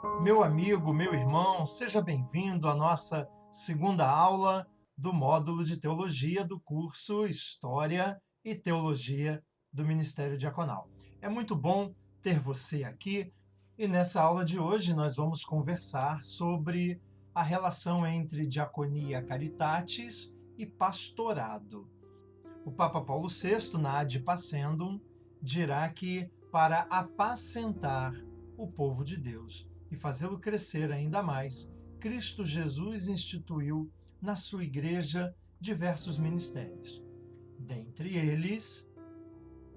Meu amigo, meu irmão, seja bem-vindo à nossa segunda aula do módulo de teologia do curso História e Teologia do Ministério Diaconal. É muito bom ter você aqui e nessa aula de hoje nós vamos conversar sobre a relação entre diaconia caritatis e pastorado. O Papa Paulo VI, na Ad Passendum, dirá que para apacentar o povo de Deus e fazê-lo crescer ainda mais, Cristo Jesus instituiu na sua igreja diversos ministérios. Dentre eles,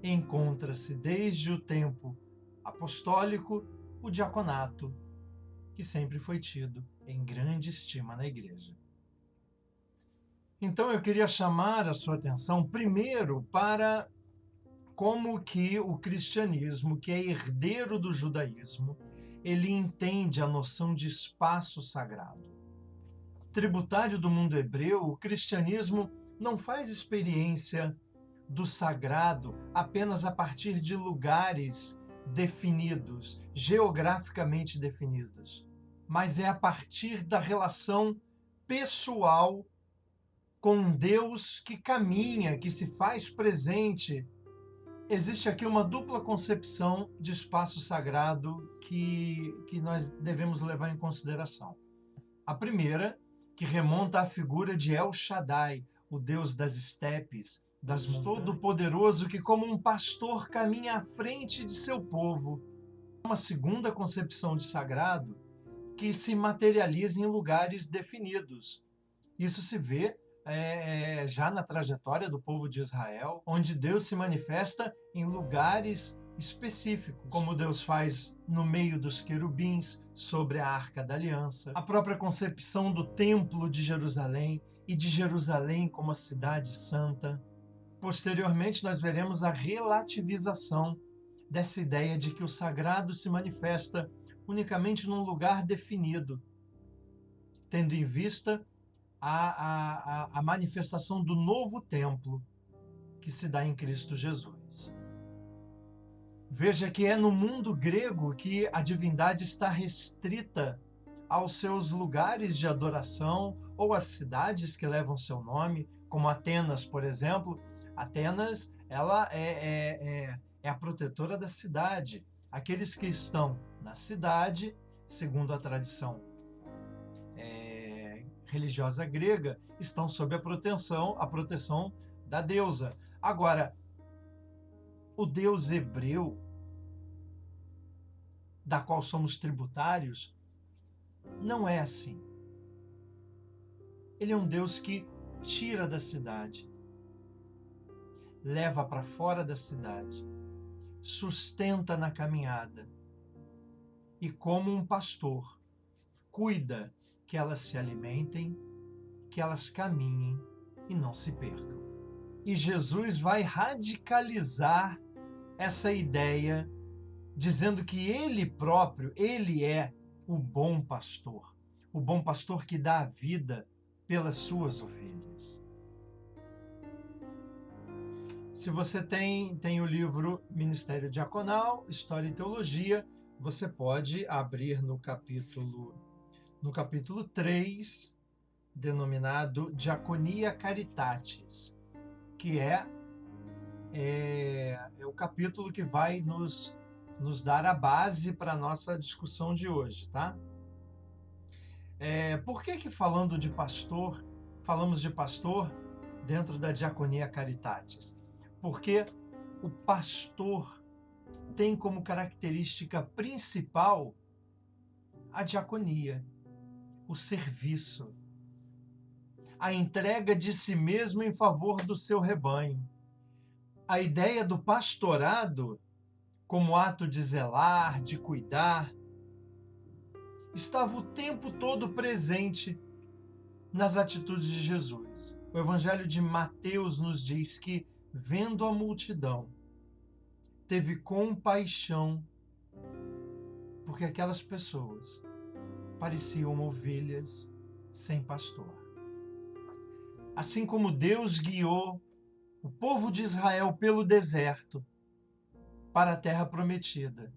encontra-se desde o tempo apostólico o diaconato, que sempre foi tido em grande estima na igreja. Então eu queria chamar a sua atenção primeiro para como que o cristianismo, que é herdeiro do judaísmo, ele entende a noção de espaço sagrado. Tributário do mundo hebreu, o cristianismo não faz experiência do sagrado apenas a partir de lugares definidos, geograficamente definidos, mas é a partir da relação pessoal com um Deus que caminha, que se faz presente. Existe aqui uma dupla concepção de espaço sagrado que nós devemos levar em consideração. A primeira, que remonta à figura de El Shaddai, o Deus das estepes, das montanhas, todo-poderoso que, como um pastor, caminha à frente de seu povo. Uma segunda concepção de sagrado que se materializa em lugares definidos. Isso se vê já na trajetória do povo de Israel, onde Deus se manifesta em lugares específicos, como Deus faz no meio dos querubins, sobre a Arca da Aliança, a própria concepção do Templo de Jerusalém e de Jerusalém como a cidade santa. Posteriormente, nós veremos a relativização dessa ideia de que o sagrado se manifesta unicamente num lugar definido, tendo em vista a manifestação do novo templo que se dá em Cristo Jesus. Veja que é no mundo grego que a divindade está restrita aos seus lugares de adoração ou às cidades que levam seu nome, como Atenas, por exemplo. Atenas, ela é a protetora da cidade. Aqueles que estão na cidade, segundo a tradição religiosa grega, estão sob a proteção da deusa. Agora, o Deus hebreu, da qual somos tributários, não é assim. Ele é um Deus que tira da cidade, leva para fora da cidade, sustenta na caminhada e, como um pastor, cuida que elas se alimentem, que elas caminhem e não se percam. E Jesus vai radicalizar essa ideia, dizendo que ele próprio, ele é o bom pastor que dá a vida pelas suas ovelhas. Se você tem o livro Ministério Diaconal, História e Teologia, você pode abrir no capítulo 3, denominado Diaconia Caritatis, que é o capítulo que vai nos dar a base para a nossa discussão de hoje, tá? Por que falamos de pastor dentro da Diaconia Caritatis? Porque o pastor tem como característica principal a diaconia, o serviço, a entrega de si mesmo em favor do seu rebanho. A ideia do pastorado, como ato de zelar, de cuidar, estava o tempo todo presente nas atitudes de Jesus. O Evangelho de Mateus nos diz que, vendo a multidão, teve compaixão, porque aquelas pessoas pareciam ovelhas sem pastor. Assim como Deus guiou o povo de Israel pelo deserto para a terra prometida,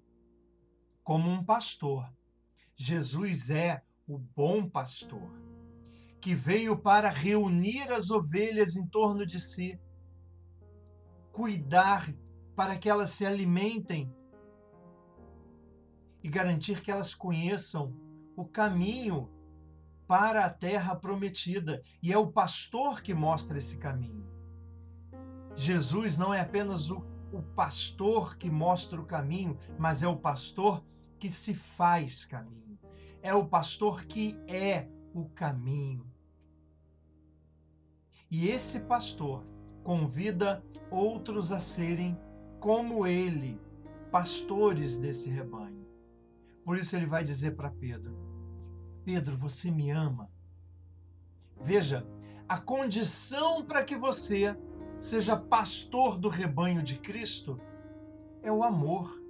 como um pastor Jesus é o bom pastor, que veio para reunir as ovelhas em torno de si, cuidar para que elas se alimentem e garantir que elas conheçam o caminho para a terra prometida. E é o pastor que mostra esse caminho. Jesus não é apenas o pastor que mostra o caminho, mas é o pastor que se faz caminho. É o pastor que é o caminho. E esse pastor convida outros a serem como ele, pastores desse rebanho. Por isso ele vai dizer para Pedro: Pedro, você me ama? Veja, a condição para que você seja pastor do rebanho de Cristo é o amor.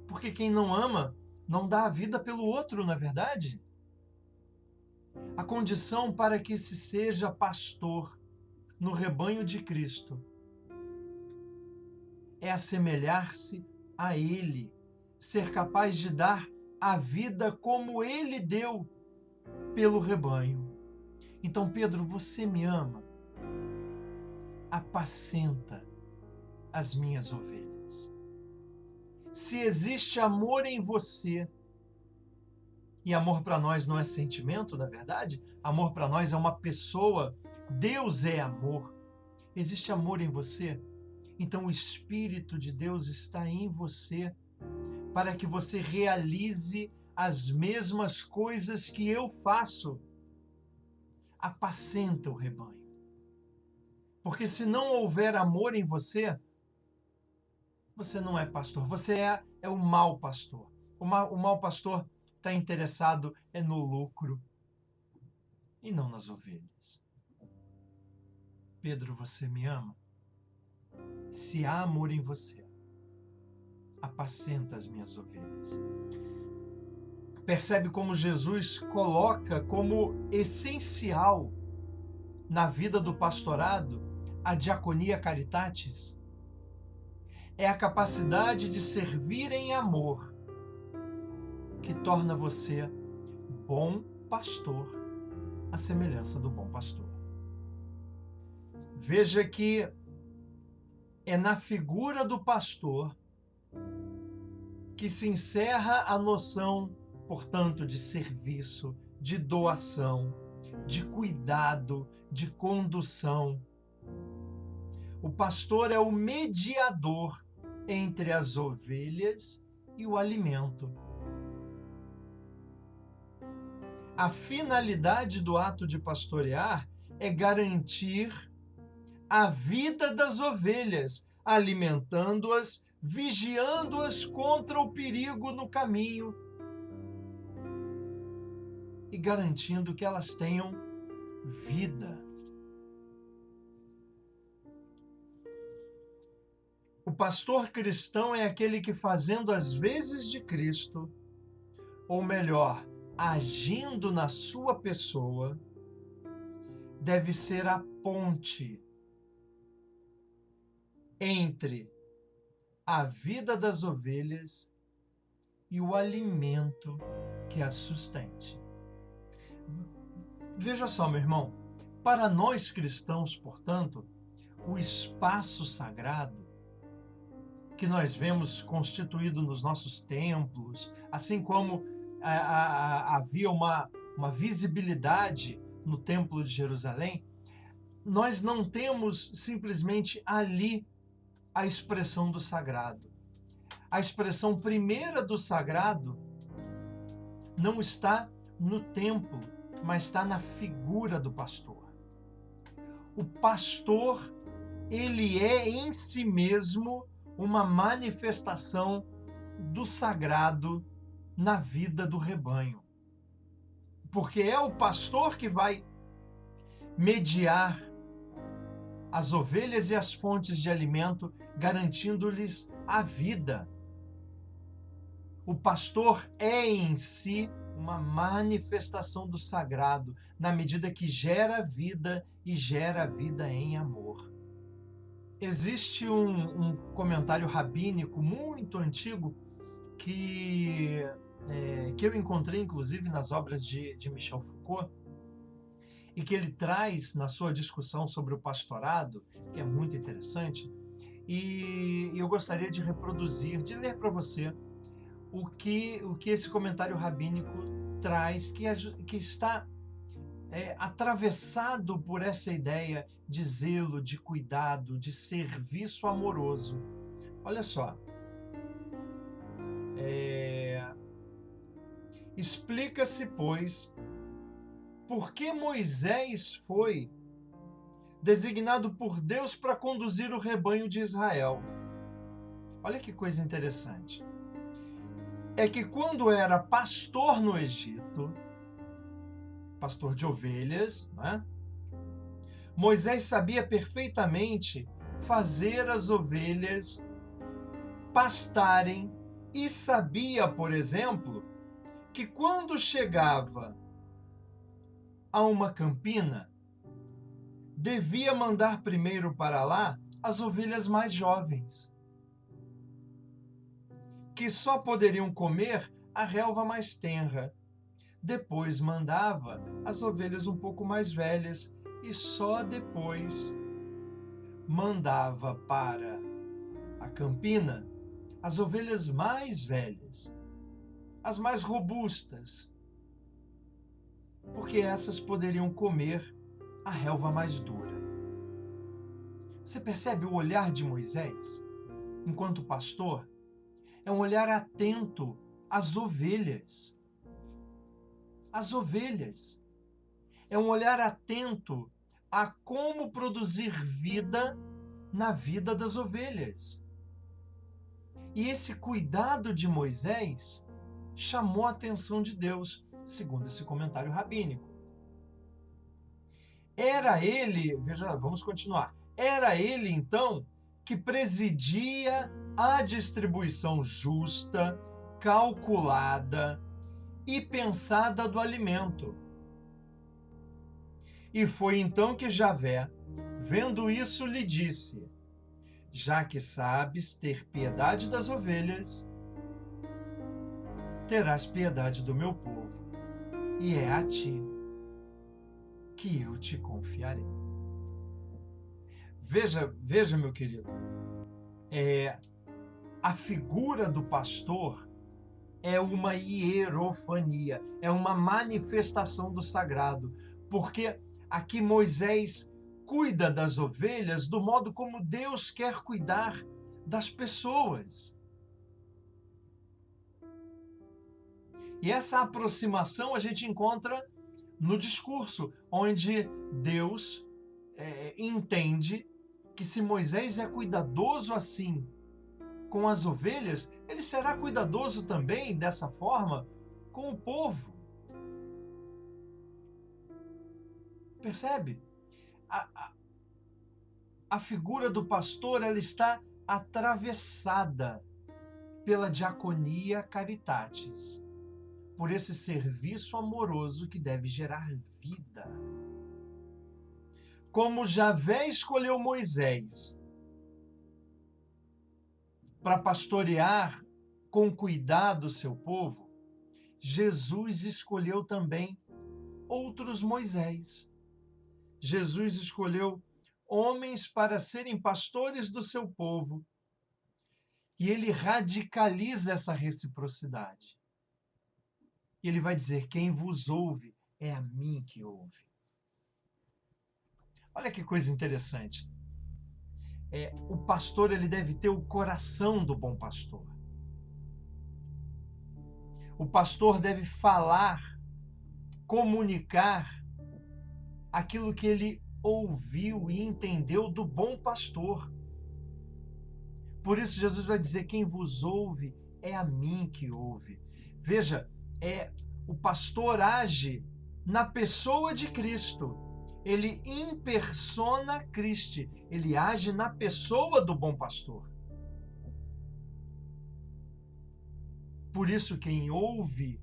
Porque quem não ama não dá a vida pelo outro, não é verdade? A condição para que se seja pastor no rebanho de Cristo é assemelhar-se a Ele, ser capaz de dar a vida como Ele deu pelo rebanho. Então, Pedro, você me ama? Apacenta as minhas ovelhas. Se existe amor em você, e amor para nós não é sentimento, na verdade, amor para nós é uma pessoa, Deus é amor. Existe amor em você? Então o Espírito de Deus está em você para que você realize as mesmas coisas que eu faço. Apacenta o rebanho. Porque se não houver amor em você, você não é pastor, você é o mau pastor. O mau pastor está interessado no lucro e não nas ovelhas. Pedro, você me ama? Se há amor em você, apacenta as minhas ovelhas. Percebe como Jesus coloca como essencial na vida do pastorado a diaconia caritatis? É a capacidade de servir em amor que torna você bom pastor, à semelhança do bom pastor. Veja que é na figura do pastor que se encerra a noção, portanto, de serviço, de doação, de cuidado, de condução. O pastor é o mediador entre as ovelhas e o alimento. A finalidade do ato de pastorear é garantir a vida das ovelhas, alimentando-as, vigiando-as contra o perigo no caminho e garantindo que elas tenham vida. O pastor cristão é aquele que, fazendo as vezes de Cristo, ou melhor, agindo na sua pessoa, deve ser a ponte entre a vida das ovelhas e o alimento que as sustente. Veja só, meu irmão, para nós cristãos, portanto, o espaço sagrado que nós vemos constituído nos nossos templos, assim como havia uma visibilidade no Templo de Jerusalém, nós não temos simplesmente ali a expressão do sagrado. A expressão primeira do sagrado não está no templo, mas está na figura do pastor. O pastor, ele é em si mesmo uma manifestação do sagrado na vida do rebanho. Porque é o pastor que vai mediar as ovelhas e as fontes de alimento, garantindo-lhes a vida. O pastor é em si uma manifestação do sagrado, na medida que gera vida e gera vida em amor. Existe um comentário rabínico muito antigo que eu encontrei, inclusive, nas obras de Michel Foucault, e que ele traz na sua discussão sobre o pastorado, que é muito interessante, e eu gostaria de reproduzir, de ler para você o que esse comentário rabínico traz, que está atravessado por essa ideia de zelo, de cuidado, de serviço amoroso. Olha só. Explica-se, pois, por que Moisés foi designado por Deus para conduzir o rebanho de Israel. Olha que coisa interessante. É que quando era pastor no Egito, pastor de ovelhas, né? Moisés sabia perfeitamente fazer as ovelhas pastarem e sabia, por exemplo, que quando chegava a uma campina, devia mandar primeiro para lá as ovelhas mais jovens, que só poderiam comer a relva mais tenra. Depois mandava as ovelhas um pouco mais velhas e só depois mandava para a campina as ovelhas mais velhas, as mais robustas, porque essas poderiam comer a relva mais dura. Você percebe o olhar de Moisés, enquanto pastor? É um olhar atento às ovelhas. As ovelhas. É um olhar atento a como produzir vida na vida das ovelhas. E esse cuidado de Moisés chamou a atenção de Deus, segundo esse comentário rabínico. Era ele, veja, vamos continuar. Era ele, então, que presidia a distribuição justa, calculada e pensada do alimento. E foi então que Javé, vendo isso, lhe disse: já que sabes ter piedade das ovelhas, terás piedade do meu povo, e é a ti que eu te confiarei. Veja, meu querido, a figura do pastor é uma hierofania, é uma manifestação do sagrado, porque aqui Moisés cuida das ovelhas do modo como Deus quer cuidar das pessoas. E essa aproximação a gente encontra no discurso, onde Deus entende que se Moisés é cuidadoso assim com as ovelhas, ele será cuidadoso também dessa forma com o povo. Percebe? A figura do pastor, ela está atravessada pela diaconia caritatis, por esse serviço amoroso que deve gerar vida. Como Javé escolheu Moisés para pastorear com cuidado o seu povo, Jesus escolheu também outros Moisés. Jesus escolheu homens para serem pastores do seu povo. E ele radicaliza essa reciprocidade. E ele vai dizer: quem vos ouve, é a mim que ouve. Olha que coisa interessante. O pastor, ele deve ter o coração do bom pastor. O pastor deve falar, comunicar aquilo que ele ouviu e entendeu do bom pastor. Por isso Jesus vai dizer: quem vos ouve, é a mim que ouve. Veja, o pastor age na pessoa de Cristo. Ele impersona Cristo. Ele age na pessoa do bom pastor. Por isso, quem ouve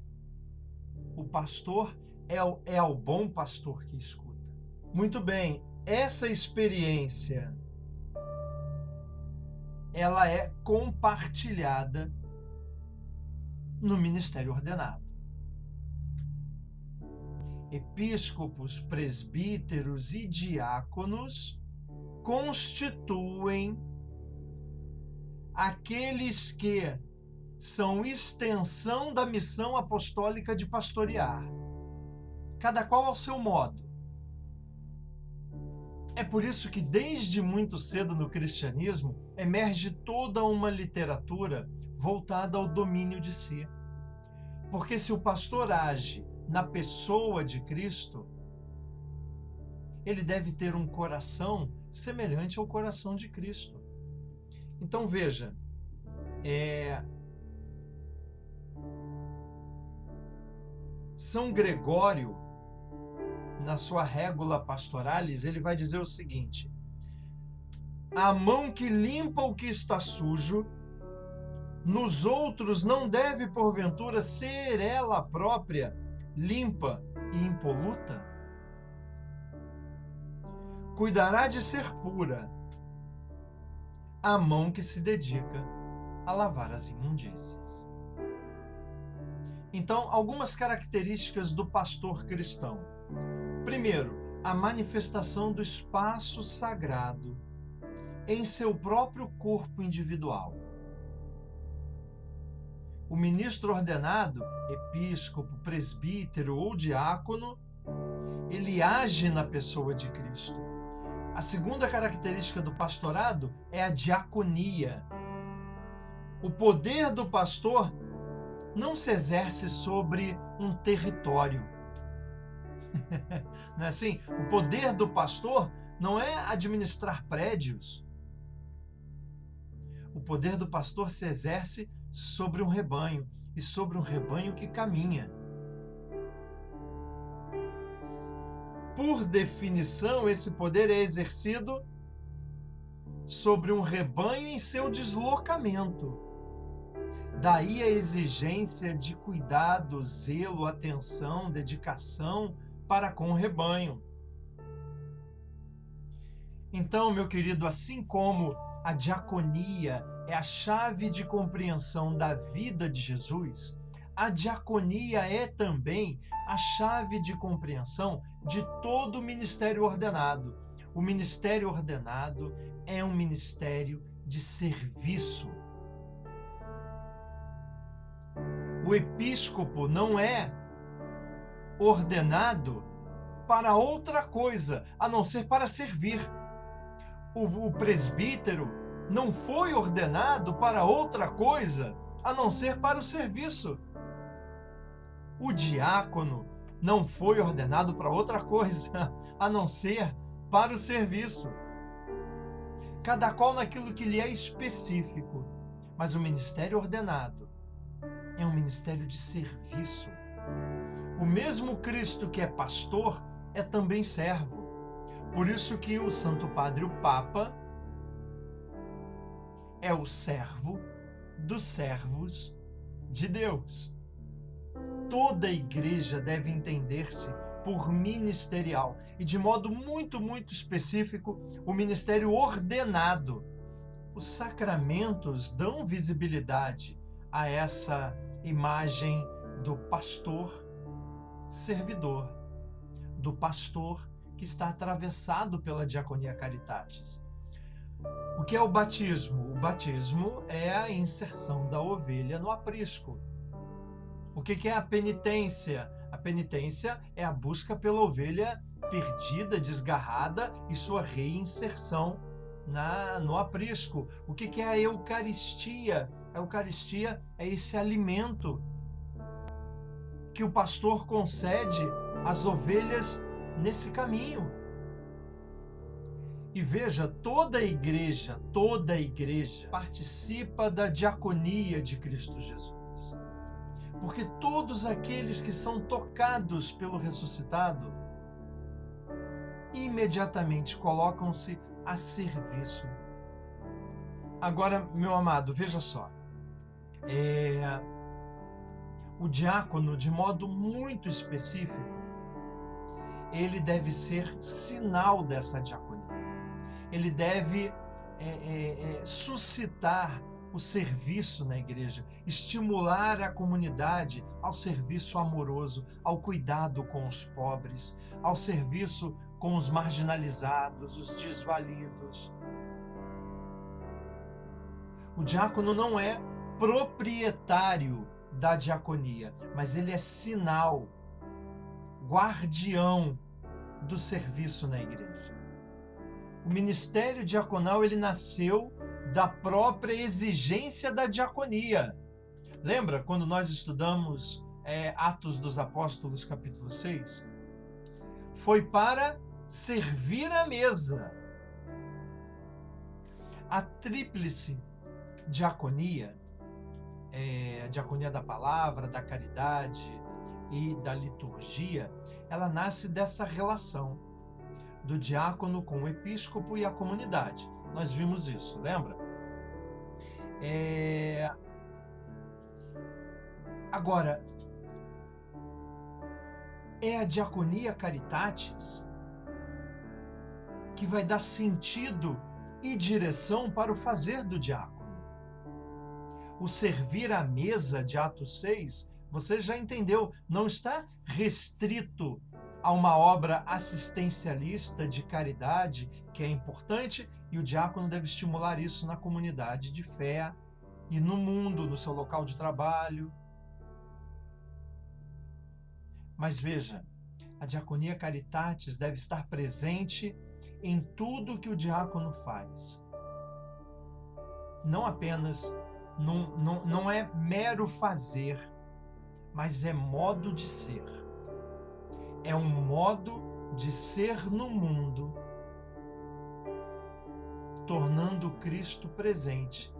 o pastor é ao bom pastor que escuta. Muito bem, essa experiência ela é compartilhada no ministério ordenado. Episcopos, presbíteros e diáconos constituem aqueles que são extensão da missão apostólica de pastorear, cada qual ao seu modo. É por isso que desde muito cedo no cristianismo emerge toda uma literatura voltada ao domínio de si. Porque se o pastor age na pessoa de Cristo, ele deve ter um coração semelhante ao coração de Cristo. Então veja, São Gregório, na sua Régula Pastoralis, ele vai dizer o seguinte: a mão que limpa o que está sujo, nos outros não deve porventura ser ela própria limpa e impoluta? Cuidará de ser pura a mão que se dedica a lavar as imundícies. Então, algumas características do pastor cristão. Primeiro, a manifestação do espaço sagrado em seu próprio corpo individual. O ministro ordenado, episcopo, presbítero ou diácono, ele age na pessoa de Cristo. A segunda característica do pastorado é a diaconia. O poder do pastor não se exerce sobre um território. Não é assim? O poder do pastor não é administrar prédios. O poder do pastor se exerce sobre um rebanho, e sobre um rebanho que caminha. Por definição, esse poder é exercido sobre um rebanho em seu deslocamento. Daí a exigência de cuidado, zelo, atenção, dedicação para com o rebanho. Então, meu querido, assim como a diaconia é a chave de compreensão da vida de Jesus, a diaconia é também a chave de compreensão de todo o ministério ordenado. O ministério ordenado é um ministério de serviço. O episcopo não é ordenado para outra coisa, a não ser para servir. O presbítero não foi ordenado para outra coisa, a não ser para o serviço. O diácono não foi ordenado para outra coisa, a não ser para o serviço. Cada qual naquilo que lhe é específico. Mas o ministério ordenado é um ministério de serviço. O mesmo Cristo que é pastor é também servo. Por isso que o Santo Padre, o Papa, é o servo dos servos de Deus. Toda a igreja deve entender-se por ministerial e, de modo muito, muito específico, o ministério ordenado. Os sacramentos dão visibilidade a essa imagem do pastor servidor, do pastor que está atravessado pela diaconia caritatis. O que é o batismo? O batismo é a inserção da ovelha no aprisco. O que é a penitência? A penitência é a busca pela ovelha perdida, desgarrada e sua reinserção no aprisco. O que é a Eucaristia? A Eucaristia é esse alimento que o pastor concede às ovelhas nesse caminho. E veja, toda a igreja participa da diaconia de Cristo Jesus. Porque todos aqueles que são tocados pelo ressuscitado imediatamente colocam-se a serviço. Agora, meu amado, veja só. O diácono, de modo muito específico, ele deve ser sinal dessa diaconia. Ele deve suscitar o o serviço na igreja, estimular a comunidade ao serviço amoroso, ao cuidado com os pobres, ao serviço com os marginalizados, os desvalidos. O diácono não é proprietário da diaconia, mas ele é sinal, guardião do serviço na igreja. O ministério diaconal ele nasceu da própria exigência da diaconia. Lembra quando nós estudamos Atos dos Apóstolos, capítulo 6? Foi para servir à mesa. A tríplice diaconia, a diaconia da palavra, da caridade e da liturgia, ela nasce dessa relação do diácono com o episcopo e a comunidade. Nós vimos isso, lembra? Agora, é a diaconia caritatis que vai dar sentido e direção para o fazer do diácono. O servir à mesa de Atos 6, você já entendeu, não está restrito a uma obra assistencialista de caridade, que é importante, e o diácono deve estimular isso na comunidade de fé e no mundo, no seu local de trabalho. Mas veja, a diaconia caritatis deve estar presente em tudo que o diácono faz. Não apenas, não é mero fazer, mas é modo de ser. É um modo de ser no mundo, tornando Cristo presente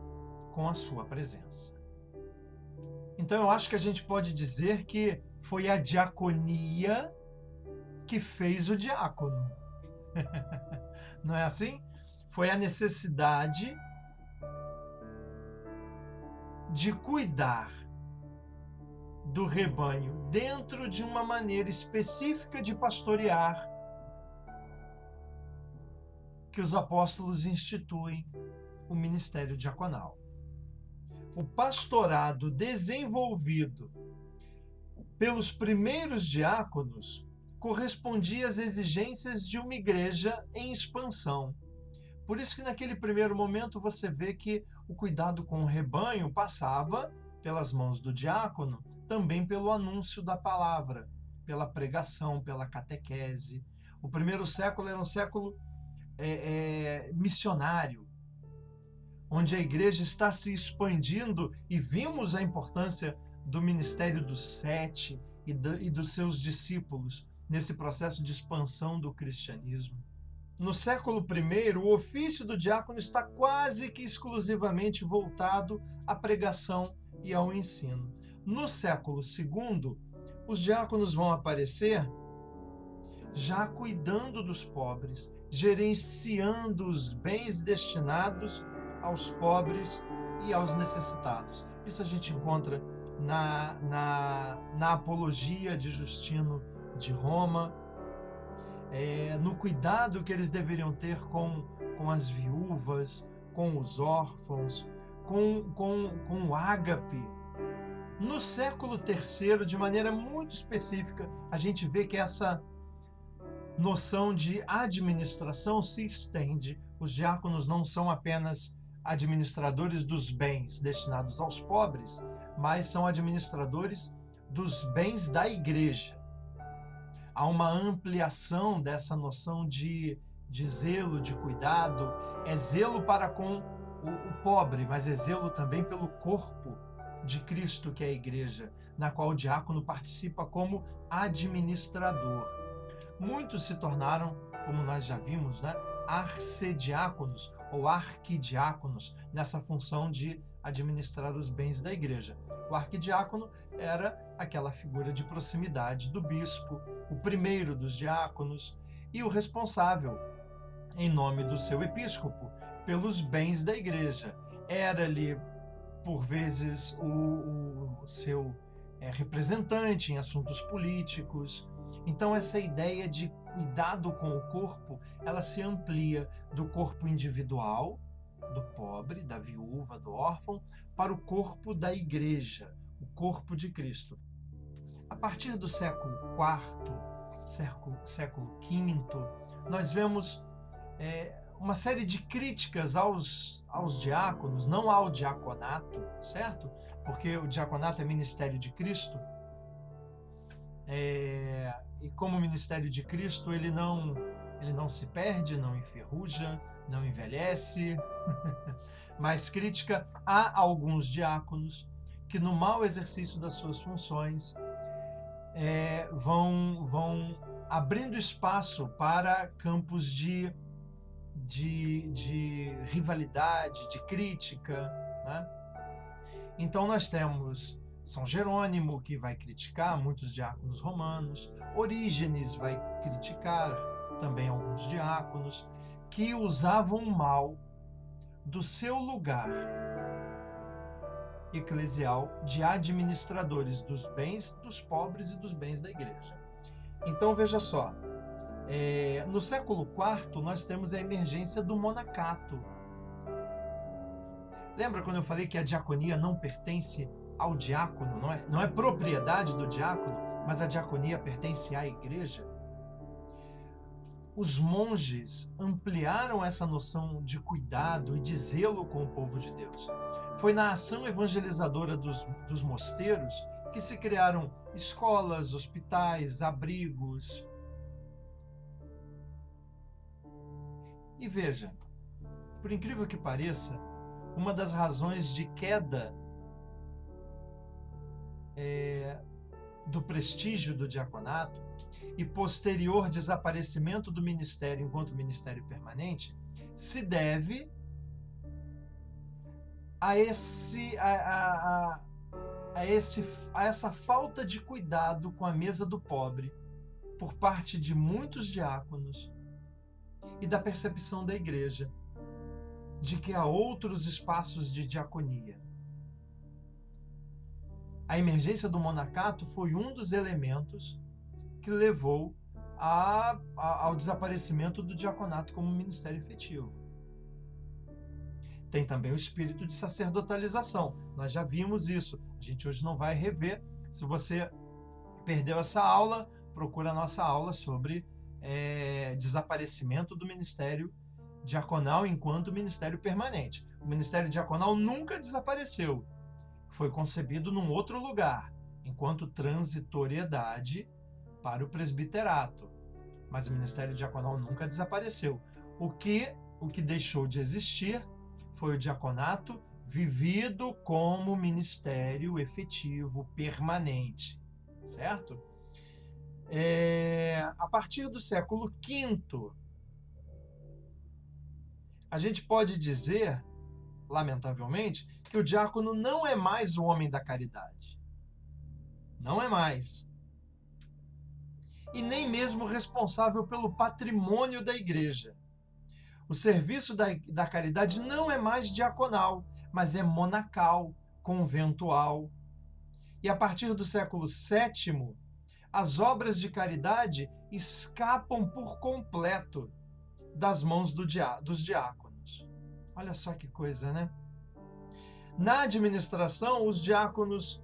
com a sua presença. Então eu acho que a gente pode dizer que foi a diaconia que fez o diácono. Não é assim? Foi a necessidade de cuidar do rebanho dentro de uma maneira específica de pastorear que os apóstolos instituem o ministério diaconal. O pastorado desenvolvido pelos primeiros diáconos correspondia às exigências de uma igreja em expansão. Por isso que naquele primeiro momento você vê que o cuidado com o rebanho passava pelas mãos do diácono, também pelo anúncio da palavra, pela pregação, pela catequese. O primeiro século era um século missionário, onde a igreja está se expandindo, e vimos a importância do ministério dos 7 e dos seus discípulos nesse processo de expansão do cristianismo. No século I, o ofício do diácono está quase que exclusivamente voltado à pregação e ao ensino. No século II, os diáconos vão aparecer já cuidando dos pobres, gerenciando os bens destinados aos pobres e aos necessitados. Isso a gente encontra na apologia de Justino de Roma, no cuidado que eles deveriam ter com as viúvas, com os órfãos, com o ágape. No século III, de maneira muito específica, a gente vê que essa noção de administração se estende. Os diáconos não são apenas administradores dos bens destinados aos pobres, mas são administradores dos bens da igreja. Há uma ampliação dessa noção de zelo, de cuidado. É zelo para com o pobre, mas é zelo também pelo corpo de Cristo, que é a igreja, na qual o diácono participa como administrador. Muitos se tornaram, como nós já vimos, arcediáconos ou arquidiáconos, nessa função de administrar os bens da igreja. O arquidiácono era aquela figura de proximidade do bispo, o primeiro dos diáconos, e o responsável, em nome do seu episcopo, pelos bens da igreja. Era-lhe, por vezes, o seu representante em assuntos políticos. Então essa ideia de cuidado com o corpo, ela se amplia do corpo individual, do pobre, da viúva, do órfão, para o corpo da igreja, o corpo de Cristo. A partir do século IV, século V, nós vemos uma série de críticas aos diáconos, não ao diaconato, certo? Porque o diaconato é ministério de Cristo, e como ministério de Cristo ele não se perde, não enferruja, não envelhece, mas crítica a alguns diáconos que no mau exercício das suas funções vão abrindo espaço para campos de rivalidade, de crítica, né? Então nós temos São Jerônimo, que vai criticar muitos diáconos romanos, Orígenes vai criticar também alguns diáconos que usavam mal do seu lugar eclesial de administradores dos bens dos pobres e dos bens da igreja. Então veja só, no século IV nós temos a emergência do monacato. Lembra quando eu falei que a diaconia não pertence ao diácono, não é propriedade do diácono, mas a diaconia pertence à igreja? Os monges ampliaram essa noção de cuidado e de zelo com o povo de Deus. Foi na ação evangelizadora dos mosteiros que se criaram escolas, hospitais, abrigos. E veja, por incrível que pareça, uma das razões de queda do prestígio do diaconato e posterior desaparecimento do ministério enquanto ministério permanente se deve a essa falta de cuidado com a mesa do pobre por parte de muitos diáconos e da percepção da igreja de que há outros espaços de diaconia. A emergência do monacato foi um dos elementos que levou ao desaparecimento do diaconato como ministério efetivo. Tem também o espírito de sacerdotalização. Nós já vimos isso. A gente hoje não vai rever. Se você perdeu essa aula, procura a nossa aula sobre desaparecimento do ministério diaconal enquanto ministério permanente. O ministério diaconal nunca desapareceu. Foi concebido num outro lugar, enquanto transitoriedade para o presbiterato. Mas o ministério diaconal nunca desapareceu. O que deixou de existir foi o diaconato vivido como ministério efetivo permanente, certo? A partir do século V, a gente pode dizer, lamentavelmente, que o diácono não é mais o homem da caridade. Não é mais. E nem mesmo responsável pelo patrimônio da igreja. O serviço da caridade não é mais diaconal, mas é monacal, conventual. E a partir do século VII, as obras de caridade escapam por completo das mãos dos diáconos. Olha só que coisa, né? Na administração, os diáconos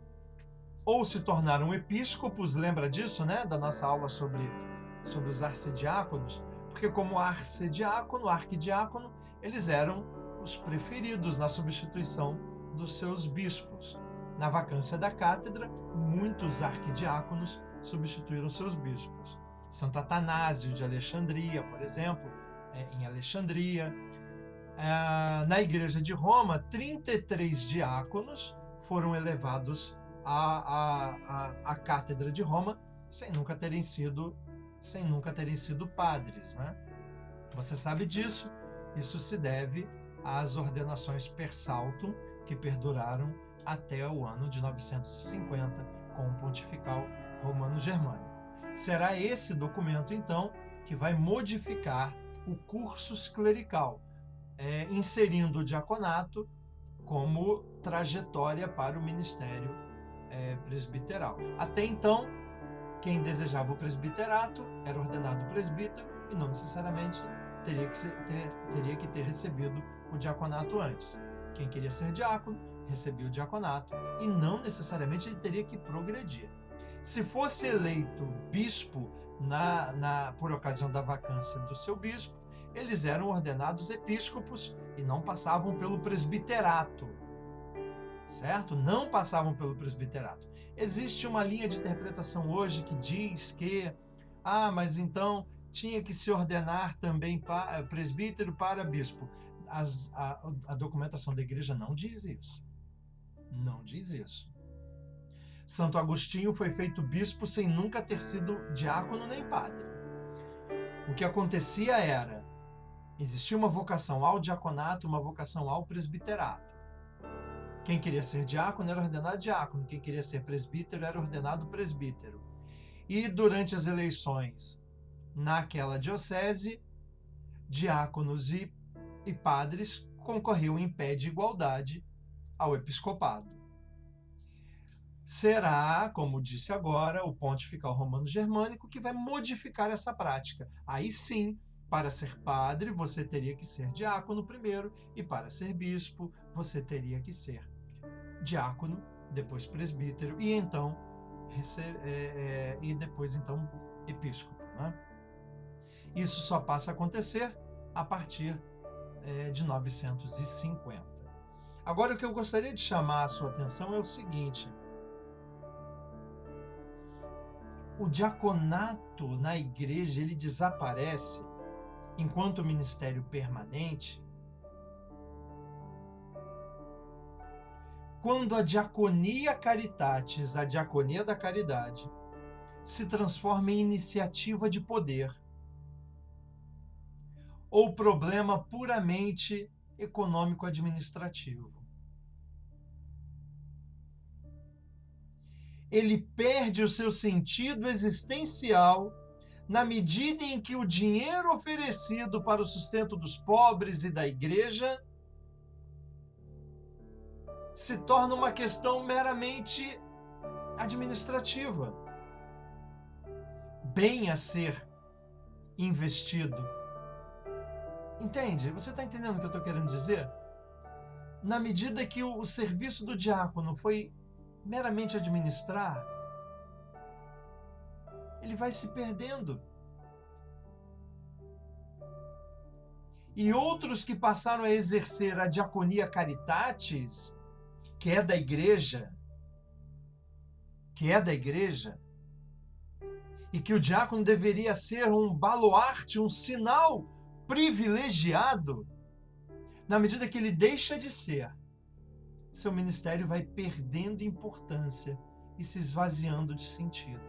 ou se tornaram episcopos, lembra disso, né? Da nossa aula sobre os arcediáconos, porque como arcediácono, arquidiácono, eles eram os preferidos na substituição dos seus bispos. Na vacância da cátedra, muitos arquidiáconos substituíram seus bispos. Santo Atanásio de Alexandria, por exemplo, em Alexandria. Na Igreja de Roma, 33 diáconos foram elevados à Cátedra de Roma sem nunca terem sido padres, né? Você sabe disso. Isso se deve às ordenações per saltum que perduraram até o ano de 950 com o Pontifical Romano Germânico. Será esse documento, então, que vai modificar o cursus clerical, inserindo o diaconato como trajetória para o ministério presbiteral. Até então, quem desejava o presbiterato era ordenado presbítero e não necessariamente teria que ter recebido o diaconato antes. Quem queria ser diácono, recebia o diaconato, e não necessariamente ele teria que progredir. Se fosse eleito bispo por ocasião da vacância do seu bispo, eles eram ordenados episcopos e não passavam pelo presbiterato, certo? Não passavam pelo presbiterato. Existe uma linha de interpretação hoje que diz que, mas então tinha que se ordenar também presbítero para bispo. A documentação da igreja não diz isso. Não diz isso. Santo Agostinho foi feito bispo sem nunca ter sido diácono nem padre. O que acontecia era, existia uma vocação ao diaconato, uma vocação ao presbiterato. Quem queria ser diácono era ordenado diácono, quem queria ser presbítero era ordenado presbítero. E durante as eleições naquela diocese, diáconos e padres concorriam em pé de igualdade ao episcopado. Será, como disse agora, o pontifical romano germânico que vai modificar essa prática. Aí sim, para ser padre, você teria que ser diácono primeiro, e para ser bispo, você teria que ser diácono, depois presbítero, e então depois então episcopo, né? Isso só passa a acontecer a partir de 950. Agora, o que eu gostaria de chamar a sua atenção é o seguinte: o diaconato na igreja ele desaparece enquanto ministério permanente quando a diaconia caritatis, a diaconia da caridade, se transforma em iniciativa de poder ou problema puramente econômico-administrativo. Ele perde o seu sentido existencial na medida em que o dinheiro oferecido para o sustento dos pobres e da igreja se torna uma questão meramente administrativa, bem a ser investido. Entende? Você está entendendo o que eu estou querendo dizer? Na medida que o serviço do diácono foi meramente administrar, ele vai se perdendo. E outros que passaram a exercer a diaconia caritatis, que é da igreja, e que o diácono deveria ser um baluarte, um sinal privilegiado, na medida que ele deixa de ser, seu ministério vai perdendo importância e se esvaziando de sentido.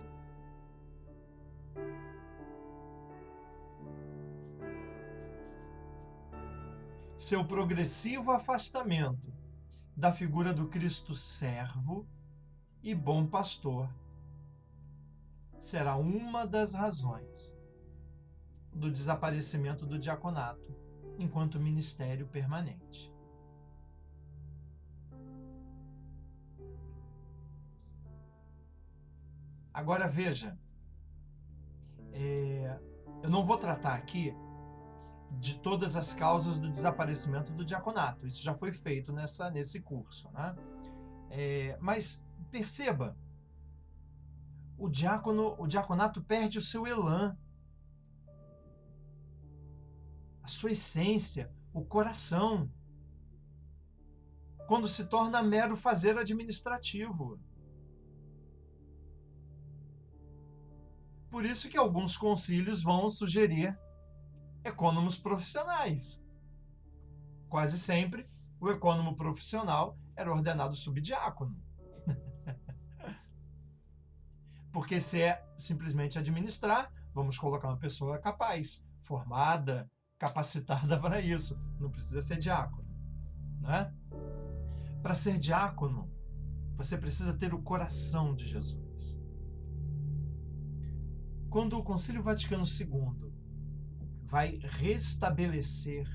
Seu progressivo afastamento da figura do Cristo servo e bom pastor será uma das razões do desaparecimento do diaconato enquanto ministério permanente. Agora veja, eu não vou tratar aqui de todas as causas do desaparecimento do diaconato. Isso já foi feito nesse curso, né? Mas perceba, o diaconato perde o seu elan, a sua essência, o coração, quando se torna mero fazer administrativo. Por isso que alguns concílios vão sugerir ecônomos profissionais. Quase sempre, o ecônomo profissional era ordenado subdiácono. Porque se é simplesmente administrar, vamos colocar uma pessoa capaz, formada, capacitada para isso. Não precisa ser diácono, né? Para ser diácono, você precisa ter o coração de Jesus. Quando o Concílio Vaticano II vai restabelecer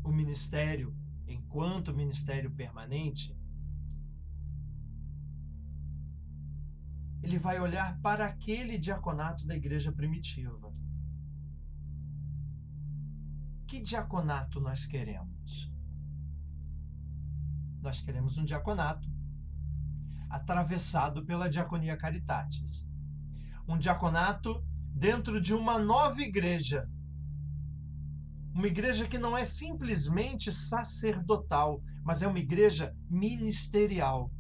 o ministério enquanto ministério permanente, ele vai olhar para aquele diaconato da igreja primitiva. diaconato nós queremos? Nós queremos um diaconato atravessado pela Diaconia Caritatis. Um diaconato dentro de uma nova igreja. Uma igreja que não é simplesmente sacerdotal, mas é uma igreja ministerial.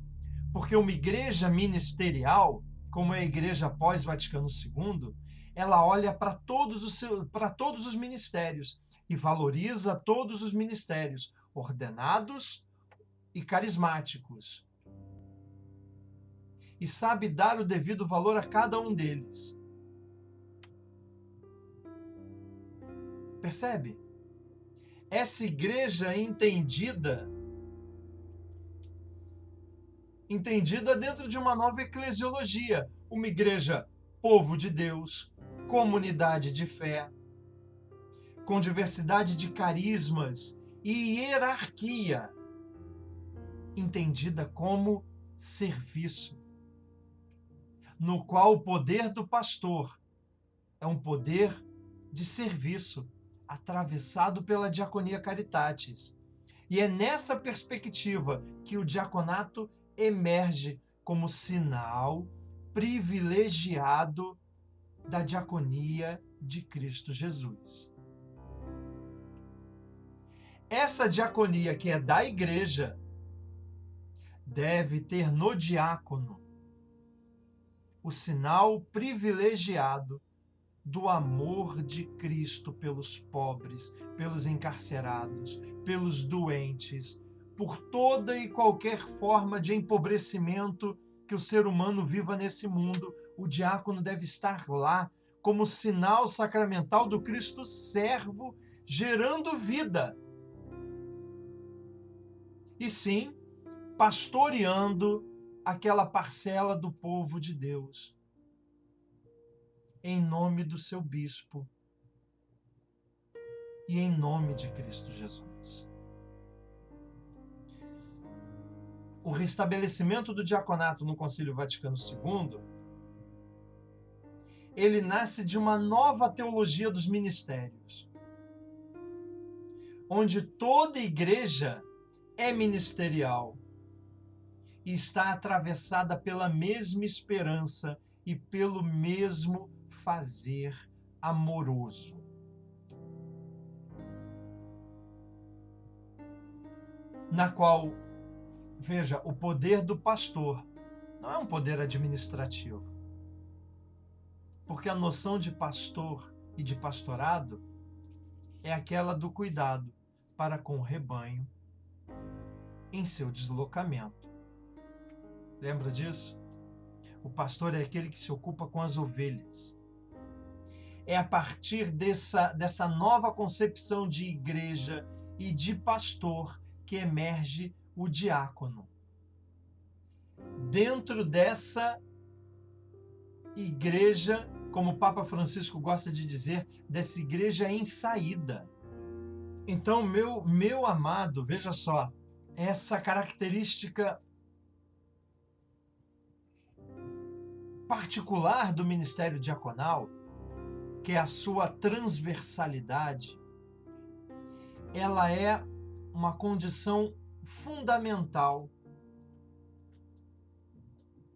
Porque uma igreja ministerial, como é a igreja pós-Vaticano II, ela olha para todos os ministérios e valoriza todos os ministérios, ordenados e carismáticos. E sabe dar o devido valor a cada um deles. Percebe? Essa igreja entendida dentro de uma nova eclesiologia, uma igreja povo de Deus, comunidade de fé, com diversidade de carismas e hierarquia, entendida como serviço, no qual o poder do pastor é um poder de serviço, atravessado pela Diaconia Caritatis. E é nessa perspectiva que o diaconato emerge como sinal privilegiado da diaconia de Cristo Jesus. Essa diaconia que é da igreja deve ter no diácono o sinal privilegiado do amor de Cristo pelos pobres, pelos encarcerados, pelos doentes, por toda e qualquer forma de empobrecimento que o ser humano viva nesse mundo. O diácono deve estar lá como sinal sacramental do Cristo servo, gerando vida. E sim, pastoreando aquela parcela do povo de Deus, em nome do seu bispo e em nome de Cristo Jesus. O restabelecimento do diaconato no Concílio Vaticano II, ele nasce de uma nova teologia dos ministérios, onde toda igreja é ministerial e está atravessada pela mesma esperança e pelo mesmo fazer amoroso. Na qual, veja, o poder do pastor não é um poder administrativo. Porque a noção de pastor e de pastorado é aquela do cuidado para com o rebanho em seu deslocamento. Lembra disso? O pastor é aquele que se ocupa com as ovelhas. É a partir dessa nova concepção de igreja e de pastor que emerge o diácono. Dentro dessa igreja, como o Papa Francisco gosta de dizer, dessa igreja em saída. Então, meu amado, veja só, essa característica particular do ministério diaconal, que é a sua transversalidade, ela é uma condição fundamental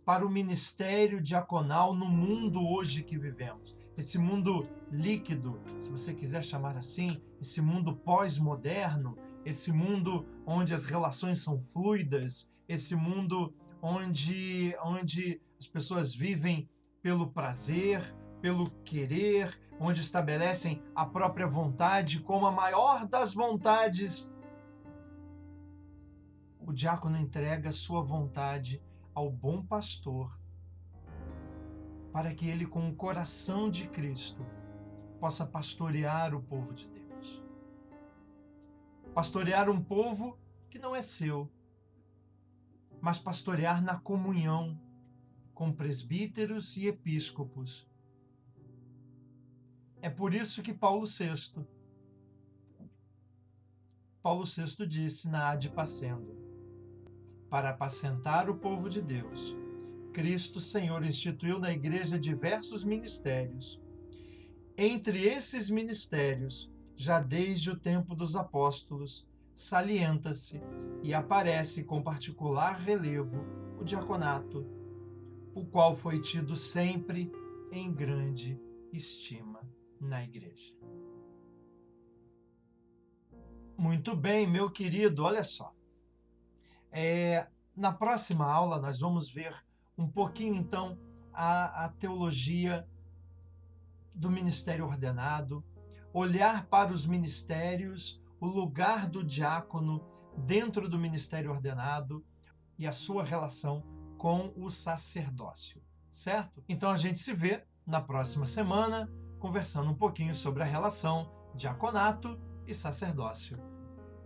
para o ministério diaconal no mundo hoje que vivemos. Esse mundo líquido, se você quiser chamar assim, esse mundo pós-moderno, esse mundo onde as relações são fluidas, esse mundo onde as pessoas vivem pelo prazer, pelo querer, onde estabelecem a própria vontade como a maior das vontades. O diácono entrega sua vontade ao bom pastor, para que ele, com o coração de Cristo, possa pastorear o povo de Deus. Pastorear um povo que não é seu, mas pastorear na comunhão com presbíteros e episcopos. É por isso que Paulo VI disse na Ad Passendo: para apacentar o povo de Deus, Cristo Senhor instituiu na igreja diversos ministérios. Entre esses ministérios, já desde o tempo dos apóstolos, salienta-se e aparece com particular relevo o diaconato, o qual foi tido sempre em grande estima na Igreja. Muito bem, meu querido, olha só. Na próxima aula nós vamos ver um pouquinho, então, a teologia do ministério ordenado, olhar para os ministérios, o lugar do diácono dentro do ministério ordenado e a sua relação com o sacerdócio, certo? Então a gente se vê na próxima semana, conversando um pouquinho sobre a relação diaconato e sacerdócio.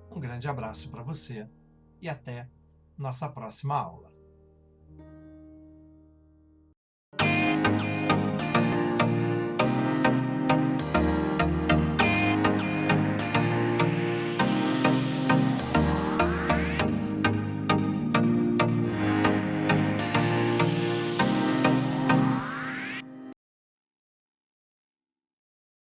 Um grande abraço para você e até nossa próxima aula.